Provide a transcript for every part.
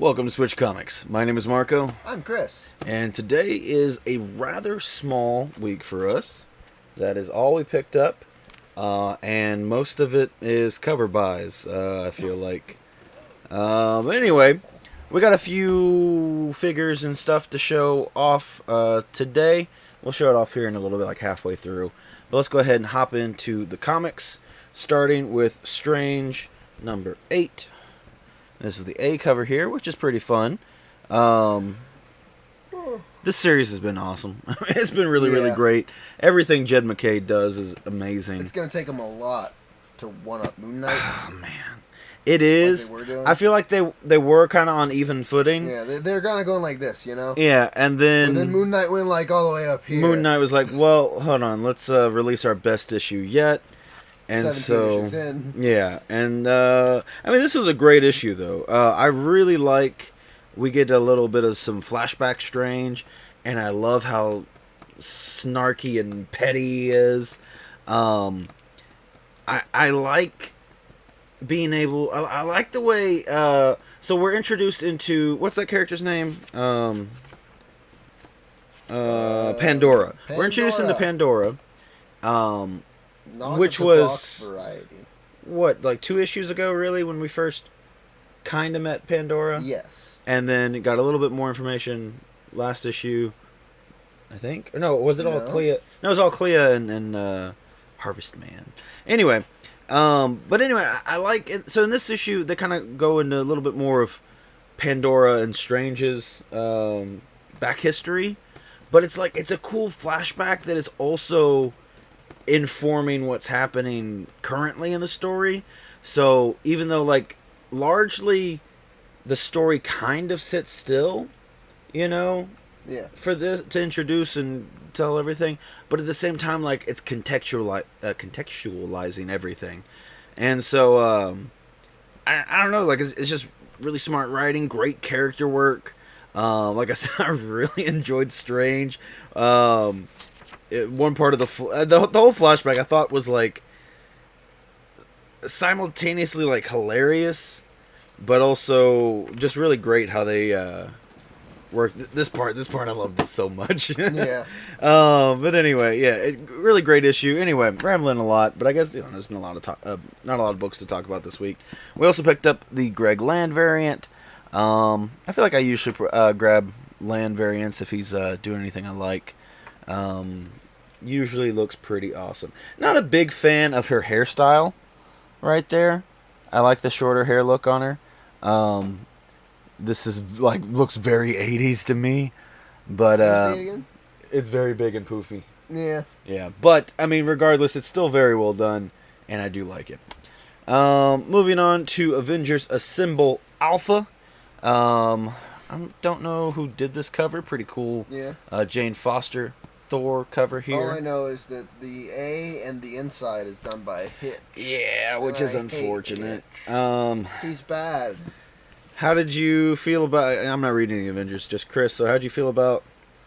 Welcome to Switch Comics. My name is Marco, I'm Chris. and today is a rather small week for us. That is all we picked up, and most of it is cover buys, I feel like. Anyway, we got a few figures and stuff to show off today. We'll show it off here in a little bit, like halfway through. But let's go ahead and hop into the comics, starting with Strange number 8. This is the A cover here, which is pretty fun. This series has been awesome. It's been really great. Everything Jed MacKay does is amazing. It's going to take him a lot to one-up Moon Knight. Oh, man. It is. Like they were doing. I feel like they were kind of on even footing. Yeah, they're kind of going like this, you know? Yeah, and then... But then Moon Knight went like all the way up here. Moon Knight was like, well, hold on. Let's release our best issue yet. And 17 so, issues in. yeah, and I mean, this was a great issue, though. I really like we get a little bit of some flashback Strange, and I love how snarky and petty he is. I like being able. I like the way. So we're introduced into what's that character's name? Pandora. We're introduced into Pandora. Which was what, like 2 issues ago, really, when we first kind of met Pandora. Yes. And then got a little bit more information last issue, I think. Or no, was it all Clea? No, it was all Clea and Harvest Man. Anyway, but anyway, I like it. So in this issue, they kind of go into a little bit more of Pandora and Strange's back history, but it's like it's a cool flashback that is also informing what's happening currently in the story. So even though like largely the story kind of sits still, you know, for this to introduce and tell everything, but at the same time like it's contextualizing everything. And so I don't know, like it's just really smart writing, great character work. Like I said, I really enjoyed Strange. One part of the whole flashback I thought was like simultaneously like hilarious, but also just really great how they work this part. This part I loved it so much. Yeah. But anyway, yeah, really great issue. Anyway, rambling a lot, but I guess there's not a lot of books to talk about this week. We also picked up the Greg Land variant. I feel like I usually grab Land variants if he's doing anything I like. Usually looks pretty awesome. Not a big fan of her hairstyle right there. I like the shorter hair look on her. This is like looks very 80s to me, but it's very big and poofy. Yeah, but I mean, regardless, it's still very well done, and I do like it. Moving on to Avengers Assemble Alpha. I don't know who did this cover. Pretty cool. Yeah. Jane Foster Thor cover here. All I know is that the A and the inside is done by Hitch. Yeah, which is unfortunate. He's bad. How did you feel about... I'm not reading the Avengers, just Chris. So how did you feel about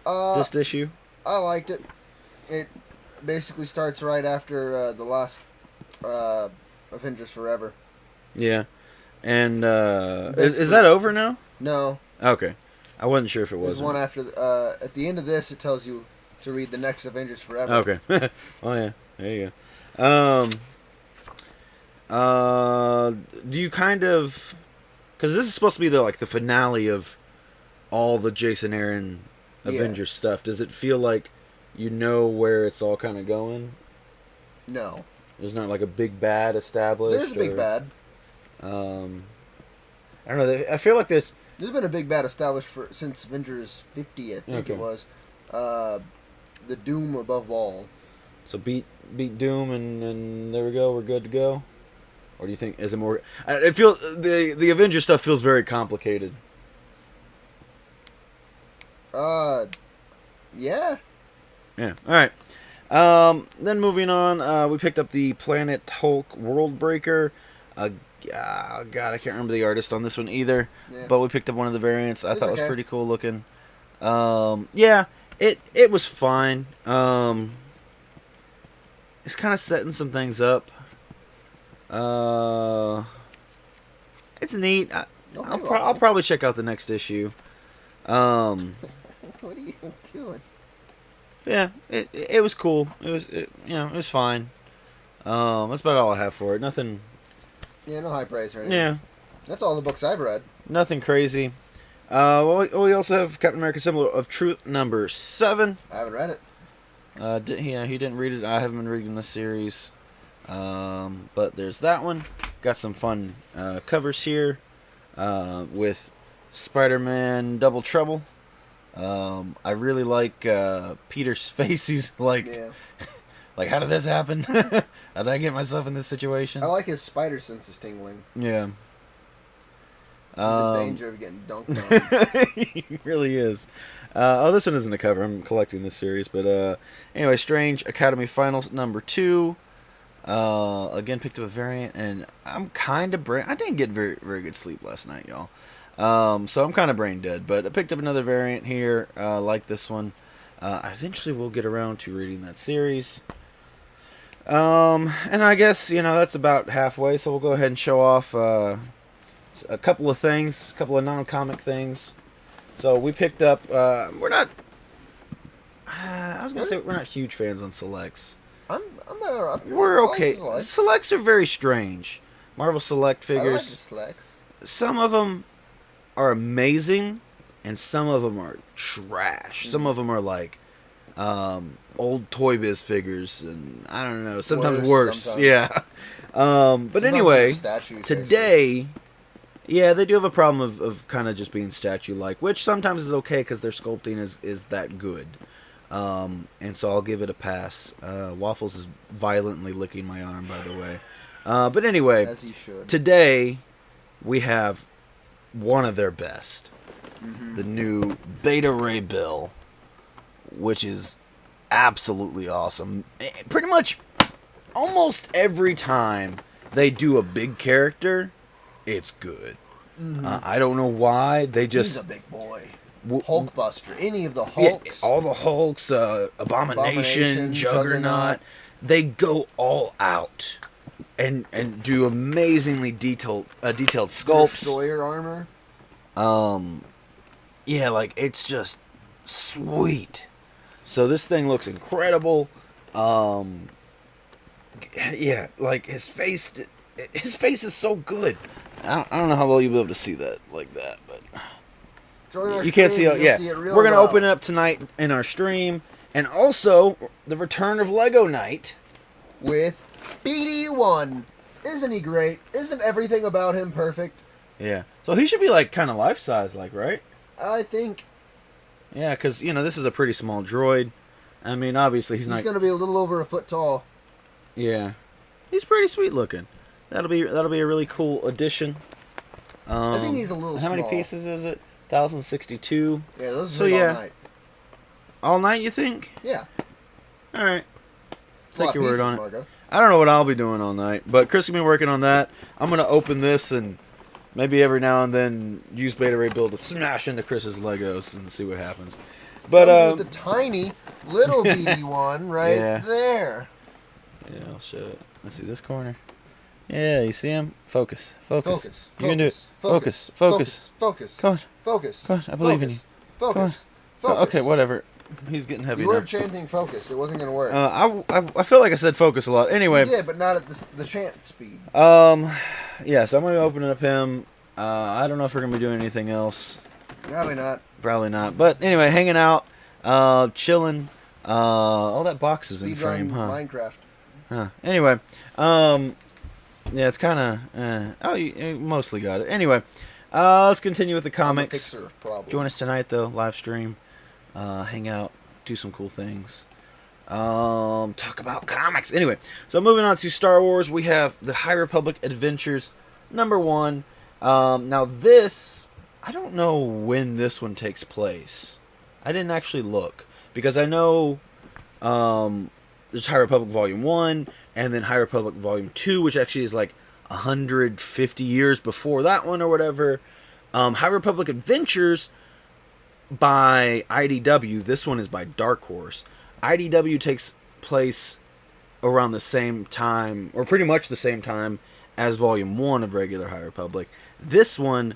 this issue? I liked it. It basically starts right after the last Avengers Forever. Yeah. And is that over now? No. Okay. I wasn't sure if it was. There's one after... at the end of this, it tells you to read the next Avengers Forever. Okay. Oh, yeah. There you go. Do you kind of... Because this is supposed to be the finale of all the Jason Aaron Avengers stuff. Does it feel like you know where it's all kind of going? No. There's not like a big bad established? There's a big bad. I don't know. I feel like there's been a big bad established since Avengers 50, I think it was. The Doom above all. So beat Doom and there we go. We're good to go. Or do you think is it more? It feels the Avengers stuff feels very complicated. Yeah. Yeah. All right. Then moving on, we picked up the Planet Hulk World Breaker. God, I can't remember the artist on this one either. Yeah. But we picked up one of the variants. I thought was pretty cool looking. Yeah, it was fine. It's kind of setting some things up. It's neat. Oh, hey, I'll probably check out the next issue. What are you doing? Yeah, it was cool. It was fine. That's about all I have for it. Nothing. Yeah, no high praise or anything. Yeah, That's all the books I've read. nothing crazy. We also have Captain America: Symbol of Truth #7. I haven't read it. He didn't read it. I haven't been reading the series. But there's that one. Got some fun covers here with Spider-Man Double Trouble. I really like Peter's face. He's like, Yeah. like, how did this happen? How did I get myself in this situation? I like his spider senses tingling. Yeah. He's in danger of getting dunked on. He really is. This one isn't a cover. I'm collecting this series, but anyway, Strange Academy Finals #2. Again, picked up a variant, and I'm kind of I didn't get very good sleep last night, y'all. So I'm kind of brain dead, but I picked up another variant here, like this one. I eventually will get around to reading that series. And I guess, that's about halfway, so we'll go ahead and show off a couple of things, a couple of non-comic things. So we picked up, we're not, I was going to say we're not huge fans on Selects. We're okay. Selects are very strange. Marvel Select figures. I like the Selects. Some of them are amazing, and some of them are trash. Some of them are like old Toy Biz figures, and I don't know. Sometimes worse. Sometimes. Yeah. But sometimes anyway, today, yeah, they do have a problem of kind of just being statue-like, which sometimes is okay because their sculpting is that good. And so I'll give it a pass. Waffles is violently licking my arm, by the way. But anyway, as he should. Today we have one of their best. Mm-hmm. The new Beta Ray Bill, which is absolutely awesome. Pretty much almost every time they do a big character, it's good. Mm-hmm. I don't know why. He's a big boy. Hulkbuster. Any of the Hulks. Yeah, all the Hulks, Abomination, Juggernaut. They go all out and do amazingly detailed sculpts. Destroyer armor. Yeah, like, it's just sweet. So this thing looks incredible. Yeah, like, his face is so good. I don't know how well you'll be able to see that like that, but you can't see it. Yeah, we're gonna open it up tonight in our stream, and also the return of Lego Night with BD1. Isn't he great? Isn't everything about him perfect? Yeah. So he should be like kind of life size, like, right? I think. Yeah, because this is a pretty small droid. I mean, obviously he's not. He's gonna be a little over a foot tall. Yeah, he's pretty sweet looking. That'll be a really cool addition. I think he's a little small. How many pieces is it? 1,062. Yeah, those are all night. All night, you think? Yeah. All right. Take your word on it. Margo. I don't know what I'll be doing all night, but Chris will be working on that. I'm gonna open this and maybe every now and then use Beta Ray Bill to smash into Chris's Legos and see what happens. But with the tiny little BD1 right there. Yeah, I'll show it. Let's see this corner. Yeah, you see him? Focus. You can do it. Focus. Come on. Focus. Come on, I believe in you. Focus. Okay, whatever. He's getting heavy now. You weren't chanting focus. It wasn't going to work. I feel like I said focus a lot. Anyway. You did, but not at the chant speed. Yeah, so I'm going to open up him. I don't know if we're going to be doing anything else. Probably not. But anyway, hanging out, chilling. All that box is in frame, huh? Minecraft. Huh. Anyway, yeah, it's kind of. You mostly got it. Anyway, let's continue with the comics. Join us tonight, though. Live stream, hang out, do some cool things. Talk about comics. Anyway, so moving on to Star Wars, we have the High Republic Adventures #1. Now this, I don't know when this one takes place. I didn't actually look because I know there's High Republic Volume 1 and then High Republic Volume 2, which actually is like 150 years before that one or whatever. High Republic Adventures by IDW. This one is by Dark Horse. IDW takes place around the same time, or pretty much the same time as Volume 1 of regular High Republic. This one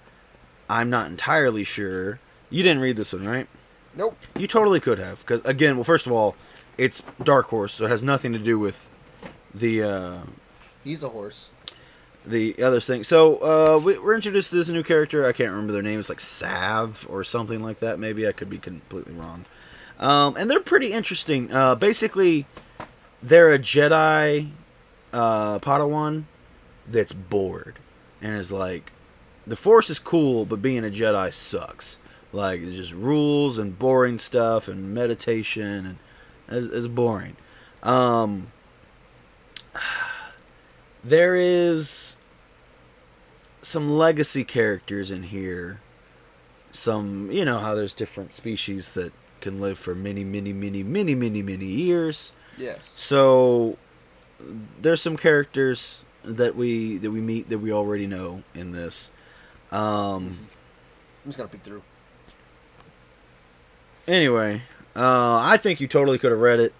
I'm not entirely sure. You didn't read this one, right? Nope. You totally could have, because again, well, first of all, it's Dark Horse, so it has nothing to do with the He's a horse. the other thing. So we're introduced to this new character. I can't remember their name. It's like Sav or something like that. Maybe I could be completely wrong. And they're pretty interesting. Basically, they're a Jedi Padawan that's bored and is like, the Force is cool, but being a Jedi sucks. Like, it's just rules and boring stuff and meditation, and it's boring. There is some legacy characters in here. Some, you know how there's different species that can live for many years. Yes. So there's some characters that we meet that we already know in this. I'm just gonna peek through. Anyway, I think you totally could have read it.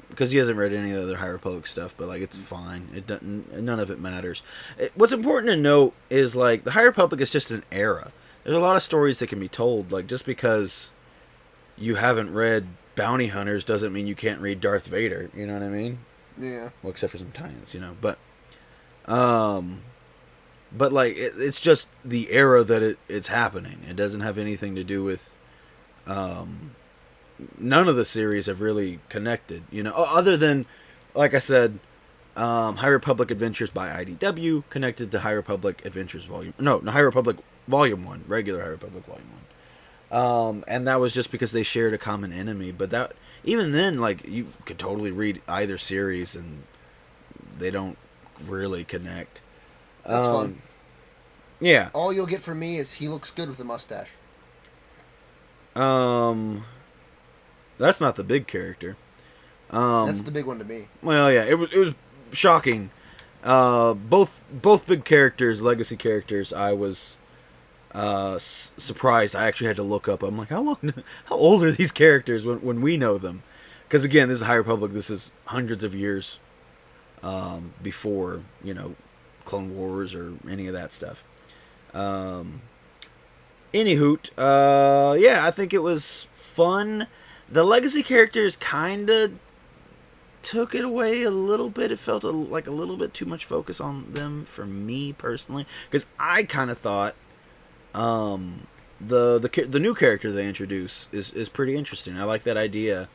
Because he hasn't read any of the other High Republic stuff, but like it's fine. It doesn't. None of it matters. What's important to note is like the High Republic is just an era. There's a lot of stories that can be told. Like just because you haven't read Bounty Hunters doesn't mean you can't read Darth Vader. You know what I mean? Yeah. Well, except for some tie-ins, you know. But like it's just the era that it's happening. It doesn't have anything to do with. None of the series have really connected, you know, other than, like I said, High Republic Adventures by IDW connected to High Republic Adventures High Republic Volume 1, regular High Republic Volume 1. And that was just because they shared a common enemy, but that, even then, like, you could totally read either series and they don't really connect. That's fun. Yeah. All you'll get from me is he looks good with a mustache. That's not the big character. That's the big one to me. Well, yeah, it was shocking. Both big characters, legacy characters. I was surprised. I actually had to look up. I'm like, how old are these characters when we know them? Because again, this is High Republic. This is hundreds of years before, you know, Clone Wars or any of that stuff. Anywhoot, yeah, I think it was fun. The legacy characters kind of took it away a little bit. It felt like a little bit too much focus on them for me personally, because I kind of thought the new character they introduce is pretty interesting. I like that idea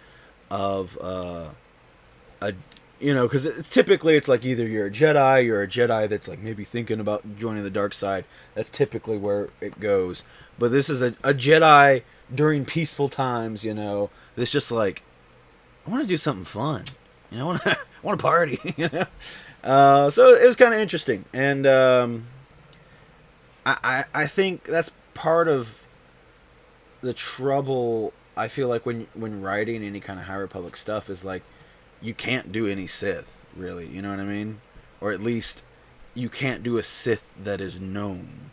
of because it's typically it's like either you're a Jedi that's like maybe thinking about joining the dark side. That's typically where it goes. But this is a Jedi during peaceful times, that's just like, I want to do something fun. I want to party. So it was kind of interesting, and I think that's part of the trouble. I feel like when writing any kind of High Republic stuff is like, you can't do any Sith, really. You know what I mean? Or at least you can't do a Sith that is known.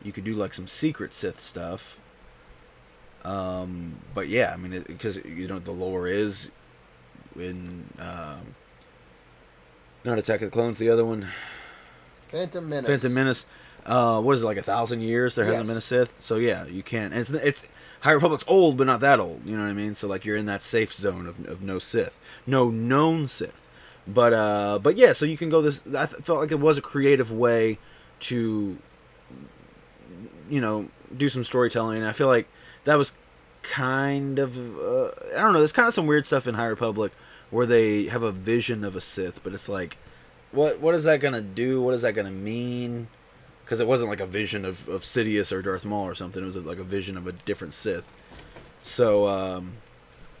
You could do like some secret Sith stuff. But yeah, I mean, because the lore is in not Attack of the Clones, the other one, Phantom Menace. What is it, like 1,000 years? There hasn't been a Sith, so yeah, you can. And it's High Republic's old, but not that old. You know what I mean? So like you're in that safe zone of no Sith, no known Sith. But yeah, so you can go this. I felt like it was a creative way to, do some storytelling. And I feel like that was kind of I don't know. There's kind of some weird stuff in High Republic where they have a vision of a Sith, but it's like, what is that gonna do? What is that gonna mean? Because it wasn't like a vision of Sidious or Darth Maul or something. It was like a vision of a different Sith. So I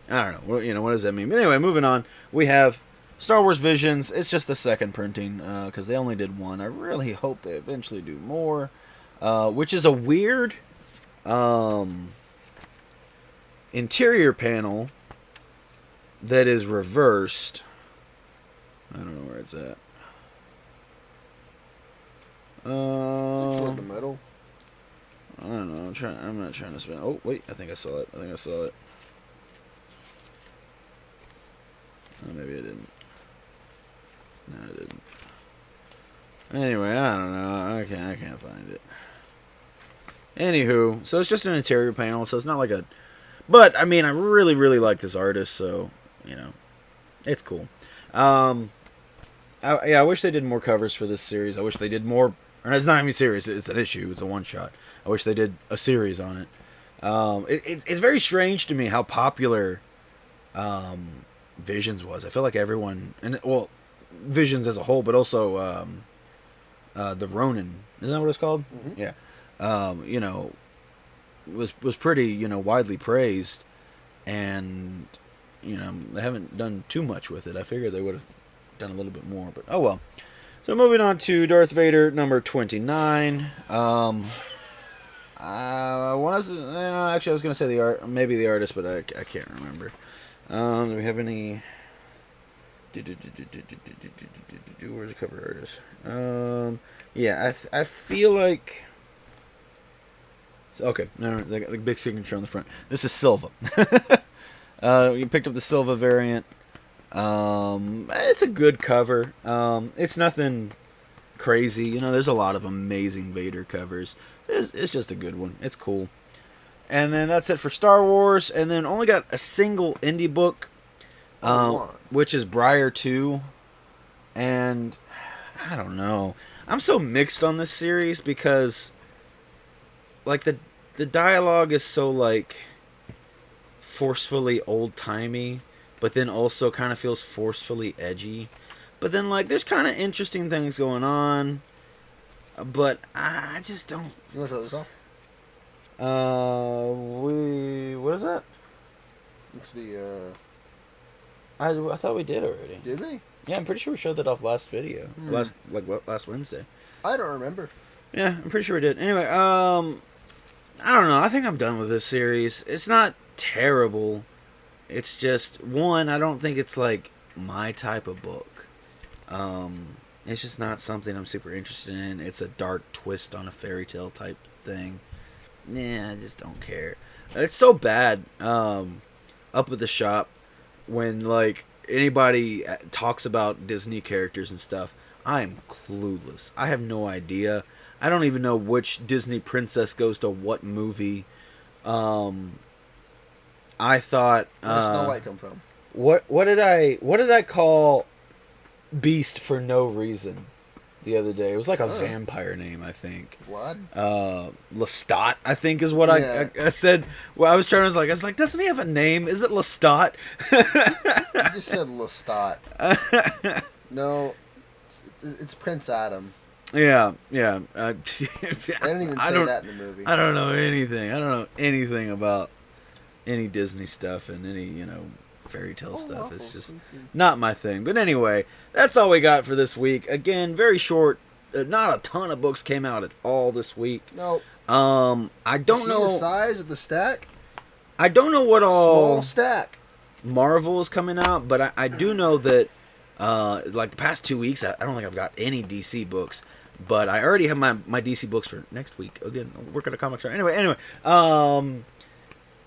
don't know. What does that mean? But anyway, moving on. We have Star Wars Visions. It's just the second printing because they only did one. I really hope they eventually do more. Which is a weird interior panel that is reversed. I don't know where it's at. Toward the middle. I don't know. I'm not trying to spend. Oh wait, I think I saw it. Oh, maybe I didn't. No, I didn't. Anyway, I don't know. I can't find it. Anywho, so it's just an interior panel, so it's not like a... But, I mean, I really, really like this artist, so, you know, it's cool. I wish they did more covers for this series. I wish they did more... Or it's not even a series, it's an issue, it's a one-shot. I wish they did a series on it. It's very strange to me how popular Visions was. I feel like everyone... Visions as a whole, but also the Ronin. Isn't that what it's called? Mm-hmm. Yeah. You know, was pretty, you know, widely praised, and you know, they haven't done too much with it. I figured they would have done a little bit more, but oh well. So moving on to Darth Vader number 29. I want to, actually I was going to say the art, maybe the artist, but I can't remember. Do we have any? Where's the cover artist? Yeah, I feel like. Okay, no, the big signature on the front. This is Silva. You picked up the Silva variant. It's a good cover. It's nothing crazy. You know, there's a lot of amazing Vader covers. It's just a good one. It's cool. And then that's it for Star Wars. And then only got a single indie book, which is Briar 2. And I don't know. I'm so mixed on this series because, like, the dialogue is so, like, forcefully old-timey, but then also kind of feels forcefully edgy. But then, like, there's kind of interesting things going on, but I just don't... You want to show this off? What is that? It's the, I thought we did already. Did we? Yeah, I'm pretty sure we showed that off last video. Last Wednesday. I don't remember. Yeah, I'm pretty sure we did. Anyway, I don't know. I think I'm done with this series. It's not terrible. It's just, one, I don't think it's, like, my type of book. It's just not something I'm super interested in. It's a dark twist on a fairy tale type thing. Yeah, I just don't care. It's so bad, up at the shop, when, like, anybody talks about Disney characters and stuff, I am clueless. I have no idea. I don't even know which Disney princess goes to what movie. I thought... Where does Snow White come from? What did I call Beast for no reason the other day? It was like a vampire name, I think. What? Lestat, I think is what I said. Well, I was like, doesn't he have a name? Is it Lestat? You just said Lestat. No, it's Prince Adam. Yeah. I didn't even say that in the movie. I don't know anything. I don't know anything about any Disney stuff and any, you know, fairy tale stuff. It's just not my thing. But anyway, that's all we got for this week. Again, very short. Not a ton of books came out at all this week. Nope. I don't know the size of the stack. I don't know what all small stack Marvel is coming out, but I do know that like the past 2 weeks, I don't think I've got any DC books. But I already have my DC books for next week. Again, working at a comic shop. Anyway.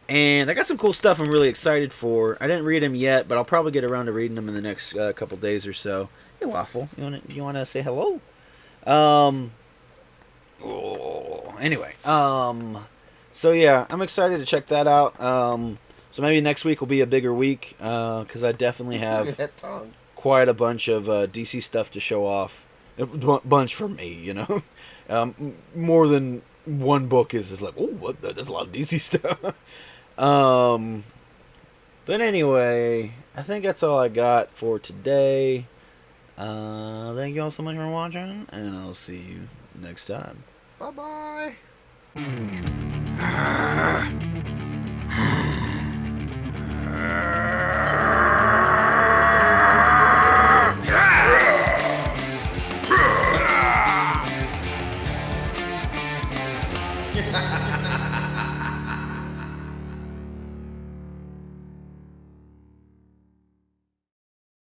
And I got some cool stuff I'm really excited for. I didn't read them yet, but I'll probably get around to reading them in the next couple days or so. Hey, Waffle, you want to say hello? Anyway, so yeah, I'm excited to check that out. So maybe next week will be a bigger week, because I definitely have quite a bunch of DC stuff to show off. A bunch for me, you know. More than one book is like, oh, what? There's a lot of DC stuff. But anyway, I think that's all I got for today. Thank you all so much for watching, and I'll see you next time. Bye-bye. Ha ha ha!